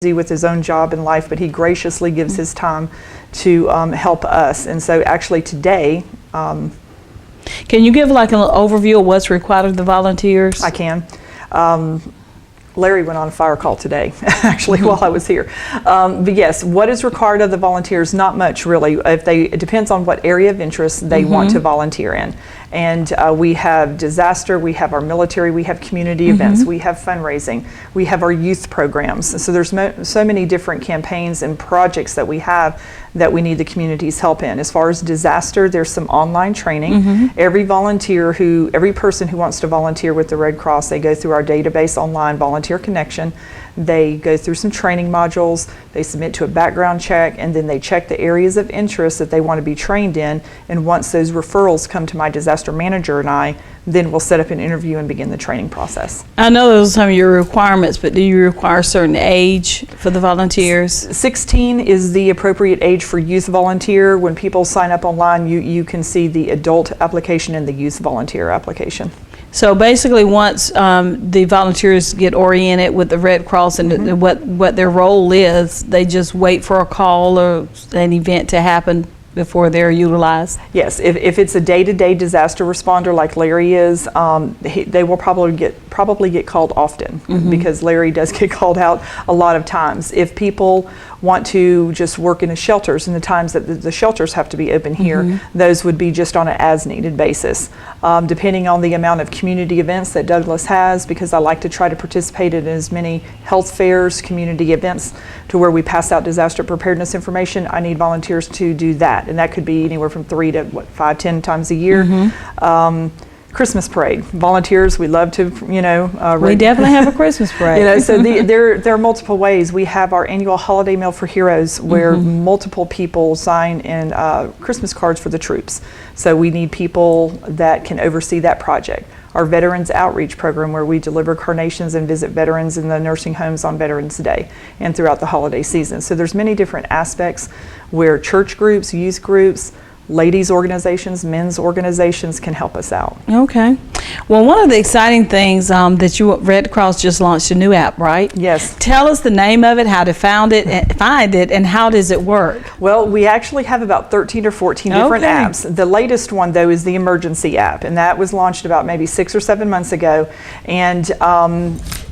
with his own job and life, but he graciously gives his time to help us. And so actually today, can you give like an overview of what's required of the volunteers? I can. Larry went on a fire call today, actually, while I was here. But yes, what is required of the volunteers? Not much, really. It depends on what area of interest they want to volunteer in. And we have disaster, we have our military, we have community events, we have fundraising, we have our youth programs. So there's so many different campaigns and projects that we have that we need the community's help in. As far as disaster, there's some online training. Every person who wants to volunteer with the Red Cross, they go through our database online, Volunteer Connection. They go through some training modules, they submit to a background check, and then they check the areas of interest that they want to be trained in. And once those referrals come to my disaster manager and I, then we'll set up an interview and begin the training process. I know those are some of your requirements, but do you require a certain age for the volunteers? 16 is the appropriate age for youth volunteer. When people sign up online, you can see the adult application and the youth volunteer application. So basically, once the volunteers get oriented with the Red Cross and what their role is, they just wait for a call or an event to happen before they're utilized? Yes, if it's a day-to-day disaster responder like Larry is, they will probably get called often because Larry does get called out a lot of times. If people want to just work in the shelters and the times that the shelters have to be open here, those would be just on an as-needed basis. Depending on the amount of community events that Douglas has, because I like to try to participate in as many health fairs, community events, to where we pass out disaster preparedness information, I need volunteers to do that. And that could be anywhere from 3 to 5, 10 times a year. Christmas parade. Volunteers, we love to, we definitely have a Christmas parade. So there are multiple ways. We have our annual Holiday Mail for Heroes where multiple people sign in Christmas cards for the troops. So we need people that can oversee that project. Our Veterans Outreach Program where we deliver carnations and visit veterans in the nursing homes on Veterans Day and throughout the holiday season. So there's many different aspects where church groups, youth groups, ladies organizations, men's organizations can help us out. Okay. Well, one of the exciting things Red Cross just launched a new app, right? Yes. Tell us the name of it, how to find it, and how does it work? Well, we actually have about 13 or 14 different apps. The latest one, though, is the emergency app, and that was launched about maybe 6 or 7 months ago. And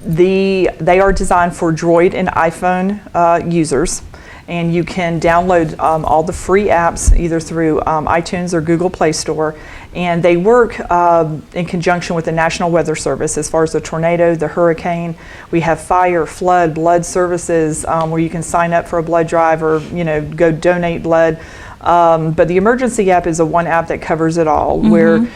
they are designed for Droid and iPhone users. And you can download all the free apps either through iTunes or Google Play Store. And they work in conjunction with the National Weather Service as far as the tornado, the hurricane. We have fire, flood, blood services where you can sign up for a blood drive or go donate blood. But the emergency app is one app that covers it all, where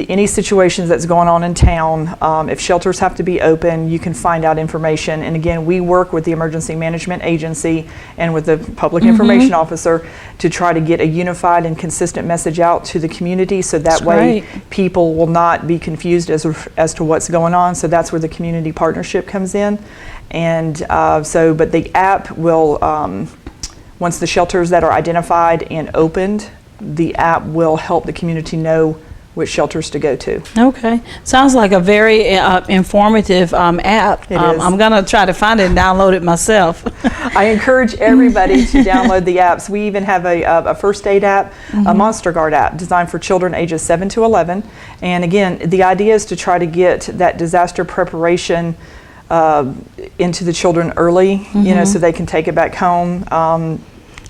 any situations that's going on in town, if shelters have to be open, you can find out information. And again, we work with the Emergency Management Agency and with the Public Information Officer to try to get a unified and consistent message out to the community, so that way people will not be confused as to what's going on. So that's where the community partnership comes in. And but the app will, once the shelters that are identified and opened, the app will help the community know which shelters to go to. Okay. Sounds like a very informative app. It is. I'm going to try to find it and download it myself. I encourage everybody to download the apps. We even have a first aid app, a Monster Guard app designed for children ages 7 to 11. And again, the idea is to try to get that disaster preparation into the children early, so they can take it back home.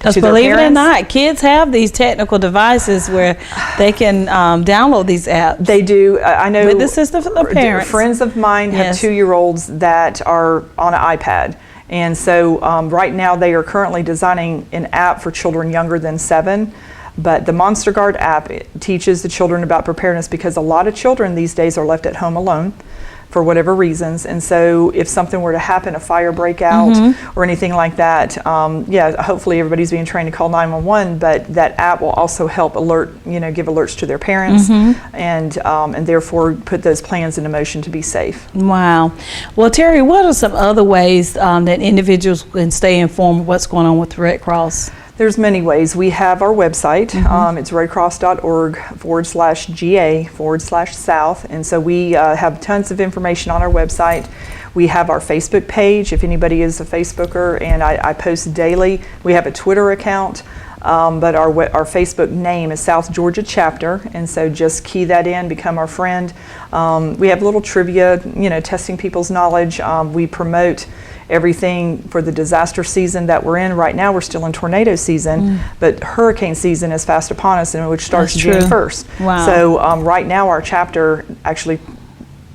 Because believe it or not, kids have these technical devices where they can download these apps. They do. I know. With the assistance of the parents. Friends of mine have 2-year-olds that are on an iPad. And so right now they are currently designing an app for children younger than 7. But the Monster Guard app teaches the children about preparedness, because a lot of children these days are left at home alone for whatever reasons. And so if something were to happen, a fire breakout or anything like that, hopefully everybody's being trained to call 911, but that app will also help give alerts to their parents and therefore put those plans into motion to be safe. Wow. Well, Terri, what are some other ways that individuals can stay informed of what's going on with the Red Cross? There's many ways. We have our website. It's redcross.org/GA/South. And so we have tons of information on our website. We have our Facebook page, if anybody is a Facebooker, and I post daily. We have a Twitter account. But our Facebook name is South Georgia Chapter, and so just key that in, become our friend. We have little trivia, testing people's knowledge. We promote everything for the disaster season that we're in. Right now we're still in tornado season, but hurricane season is fast upon us, and which starts June 1st. Wow. So right now our chapter, actually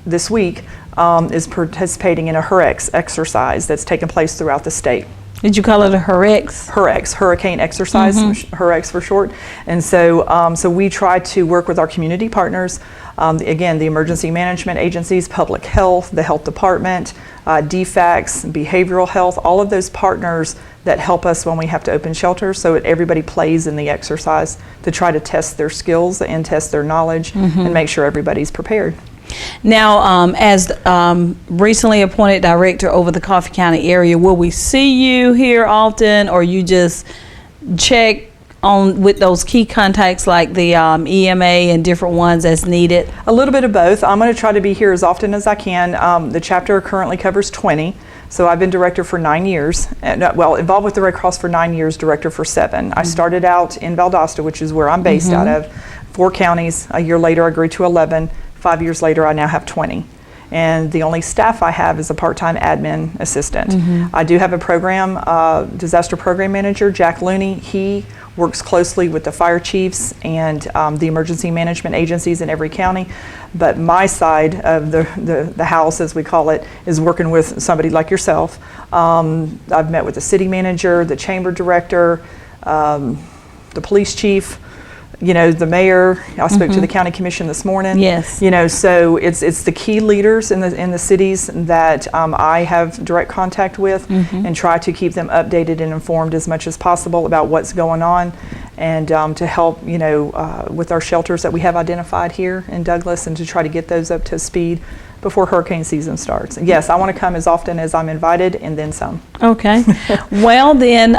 this week, is participating in a HUREX exercise that's taking place throughout the state. Did you call it a HUREX? HUREX, hurricane exercise, HUREX for short. And so, so we try to work with our community partners, again, the emergency management agencies, public health, the health department, DFACS, behavioral health, all of those partners that help us when we have to open shelters, so everybody plays in the exercise to try to test their skills and test their knowledge and make sure everybody's prepared. Now, as recently appointed director over the Coffee County area, will we see you here often, or you just check on with those key contacts like the EMA and different ones as needed? A little bit of both. I'm going to try to be here as often as I can. The chapter currently covers 20. So I've been director for 9 years, and, involved with the Red Cross for 9 years, director for 7. I started out in Valdosta, which is where I'm based out of, 4 counties. A year later I grew to 11. 5 years later, I now have 20. And the only staff I have is a part-time admin assistant. I do have a program, disaster program manager, Jack Looney. He works closely with the fire chiefs and the emergency management agencies in every county. But my side of the house, as we call it, is working with somebody like yourself. I've met with the city manager, the chamber director, the police chief, the mayor. I spoke to the county commission this morning. Yes. So it's the key leaders in the cities that I have direct contact with, and try to keep them updated and informed as much as possible about what's going on, and to help with our shelters that we have identified here in Douglas, and to try to get those up to speed before hurricane season starts. Yes, I want to come as often as I'm invited, and then some. Okay. Well, then,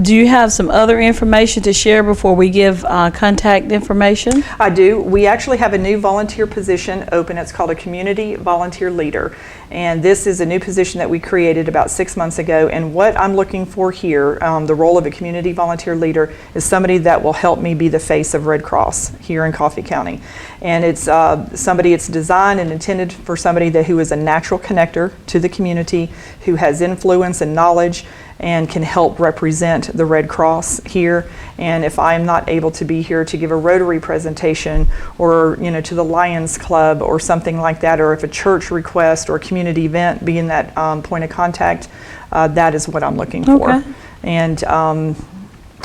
do you have some other information to share before we give contact information? I do. We actually have a new volunteer position open. It's called a community volunteer leader. And this is a new position that we created about 6 months ago. And what I'm looking for here, the role of a community volunteer leader, is somebody that will help me be the face of Red Cross here in Coffee County. And it's it's designed and intended for somebody who is a natural connector to the community, who has influence and knowledge, and can help represent the Red Cross here. And if I'm not able to be here to give a Rotary presentation, or to the Lions Club or something like that, or if a church request or a community event, being that point of contact, that is what I'm looking for. And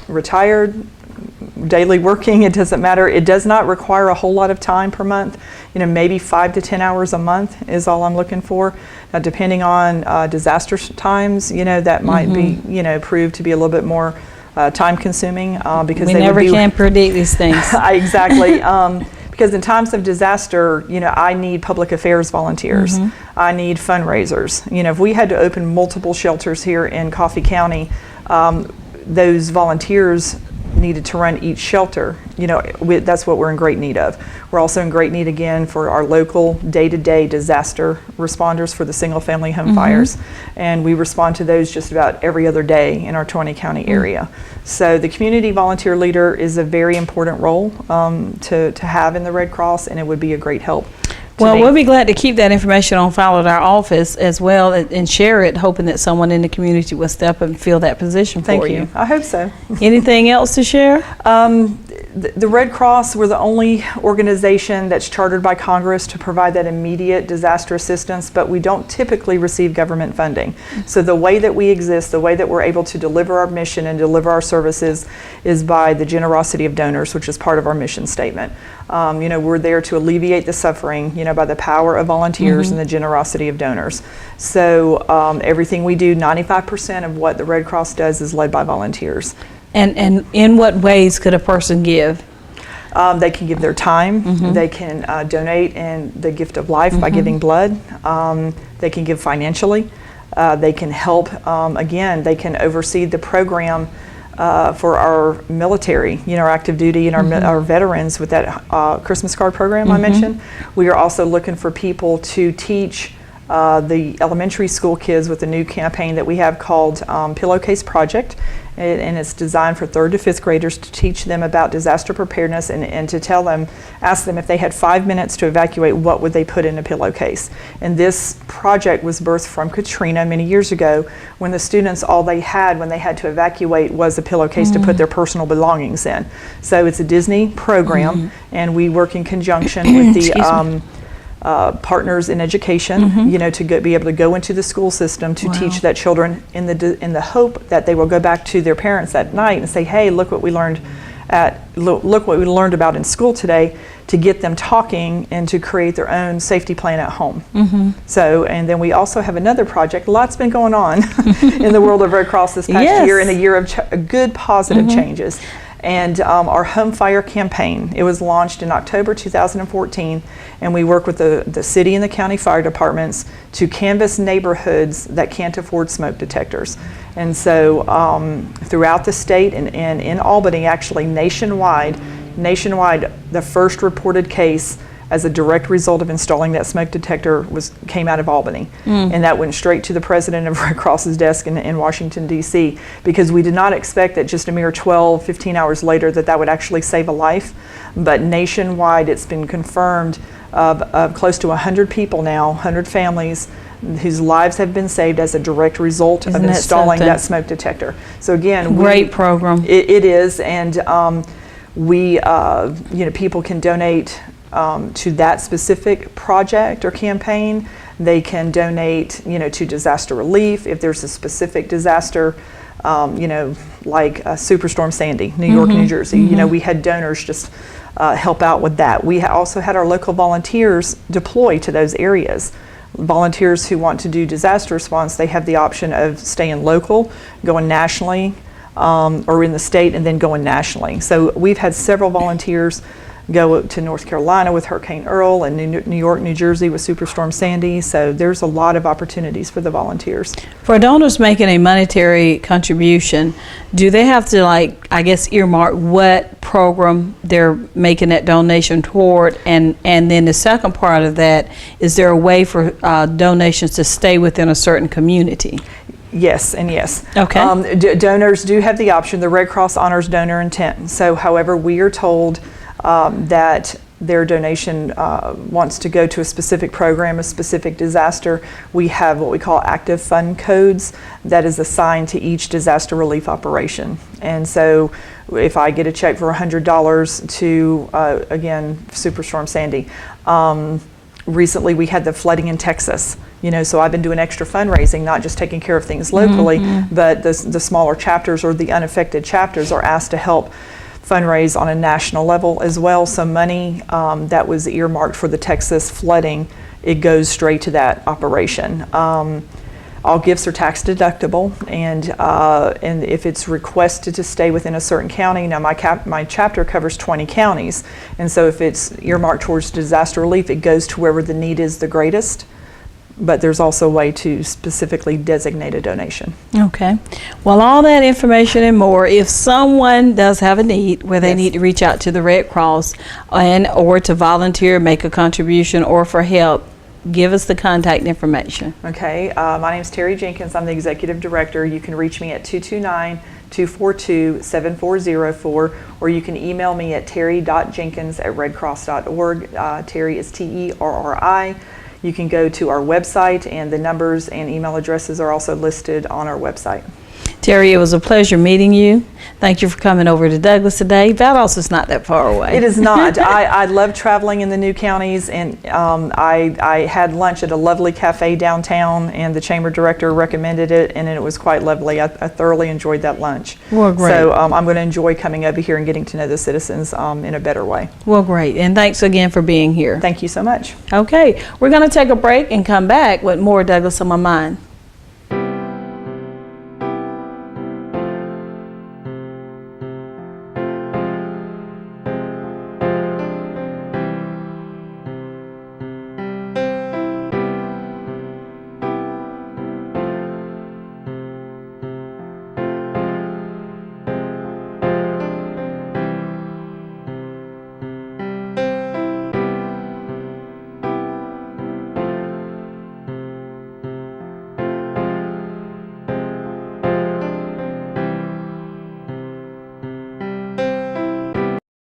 retired, daily working, it doesn't matter. It does not require a whole lot of time per month. Maybe 5 to 10 hours a month is all I'm looking for. Now, depending on disaster times, that might be, proved to be a little bit more time consuming, because we never can predict these things. Exactly. Because in times of disaster, I need public affairs volunteers. I need fundraisers. If we had to open multiple shelters here in Coffee County, those volunteers needed to run each shelter. That's what we're in great need of. We're also in great need again for our local day-to-day disaster responders for the single-family home fires, and we respond to those just about every other day in our 20-county area. So the community volunteer leader is a very important role to have in the Red Cross, and it would be a great help. Well, we'll be glad to keep that information on file at our office as well, and share it, hoping that someone in the community will step up and fill that position for you. Thank you. I hope so. Anything else to share? The Red Cross, we're the only organization that's chartered by Congress to provide that immediate disaster assistance, but we don't typically receive government funding. So the way that we exist, the way that we're able to deliver our mission and deliver our services, is by the generosity of donors, which is part of our mission statement. We're there to alleviate the suffering, by the power of volunteers and the generosity of donors. So everything we do, 95% of what the Red Cross does is led by volunteers. And in what ways could a person give? They can give their time. They can donate in the gift of life by giving blood. They can give financially. They can help, again, they can oversee the program for our military, our active duty and our veterans with that Christmas card program I mentioned. We are also looking for people to teach the elementary school kids with a new campaign that we have called Pillowcase Project. And it's designed for 3rd to 5th graders to teach them about disaster preparedness and to ask them if they had 5 minutes to evacuate, what would they put in a pillowcase. And this project was birthed from Katrina many years ago, when the students, all they had when they had to evacuate was a pillowcase to put their personal belongings in. So it's a Disney program, and we work in conjunction with the partners in education, to be able to go into the school system to teach that children in the hope that they will go back to their parents that night and say, hey, look what we learned look what we learned about in school today, to get them talking and to create their own safety plan at home. So, and then we also have another project. Lots been going on in the world of Red Cross this past year, in a year of good positive changes. And our Home Fire campaign, it was launched in October 2014, and we work with the city and the county fire departments to canvass neighborhoods that can't afford smoke detectors. And so throughout the state and in Albany, actually nationwide, the first reported case as a direct result of installing that smoke detector came out of Albany. And that went straight to the president of Red Cross's desk in Washington, D.C., because we did not expect that just a mere 12, 15 hours later that would actually save a life. But nationwide, it's been confirmed of close to 100 people now, 100 families, whose lives have been saved as a direct result of installing that smoke detector. So again, great program. It is, and people can donate to that specific project or campaign. They can donate, to disaster relief if there's a specific disaster, like Superstorm Sandy, New York, New Jersey. We had donors just help out with that. We also had our local volunteers deploy to those areas. Volunteers who want to do disaster response, they have the option of staying local, going nationally, or in the state, and then going nationally. So we've had several volunteers go to North Carolina with Hurricane Earl, and New York, New Jersey with Superstorm Sandy. So there's a lot of opportunities for the volunteers. For donors making a monetary contribution, do they have to earmark what program they're making that donation toward? And then the second part of that, is there a way for donations to stay within a certain community? Yes and yes. Okay. Donors do have the option. The Red Cross honors donor intent. So however we are told that their donation wants to go to a specific program, a specific disaster, we have what we call active fund codes that is assigned to each disaster relief operation. And so if I get a check for $100 to, again, Superstorm Sandy, recently we had the flooding in Texas. So I've been doing extra fundraising, not just taking care of things locally, but the smaller chapters or the unaffected chapters are asked to help fundraise on a national level as well. So money that was earmarked for the Texas flooding, it goes straight to that operation. All gifts are tax deductible, and if it's requested to stay within a certain county, now my chapter covers 20 counties, and so if it's earmarked towards disaster relief, it goes to wherever the need is the greatest. But there's also a way to specifically designate a donation. Okay. Well, all that information and more, if someone does have a need where they need to reach out to the Red Cross or to volunteer, make a contribution, or for help, give us the contact information. Okay. My name is Terri Jenkins. I'm the Executive Director. You can reach me at 229-242-7404, or you can email me at terri.jenkins@redcross.org. Terri is Terri. You can go to our website, and the numbers and email addresses are also listed on our website. Terri, it was a pleasure meeting you. Thank you for coming over to Douglas today. Valdosta is not that far away. It is not. I love traveling in the new counties, and I had lunch at a lovely cafe downtown, and the chamber director recommended it, and it was quite lovely. I thoroughly enjoyed that lunch. Well, great. So I'm going to enjoy coming over here and getting to know the citizens in a better way. Well, great. And thanks again for being here. Thank you so much. Okay. We're going to take a break and come back with more Douglas on My Mind.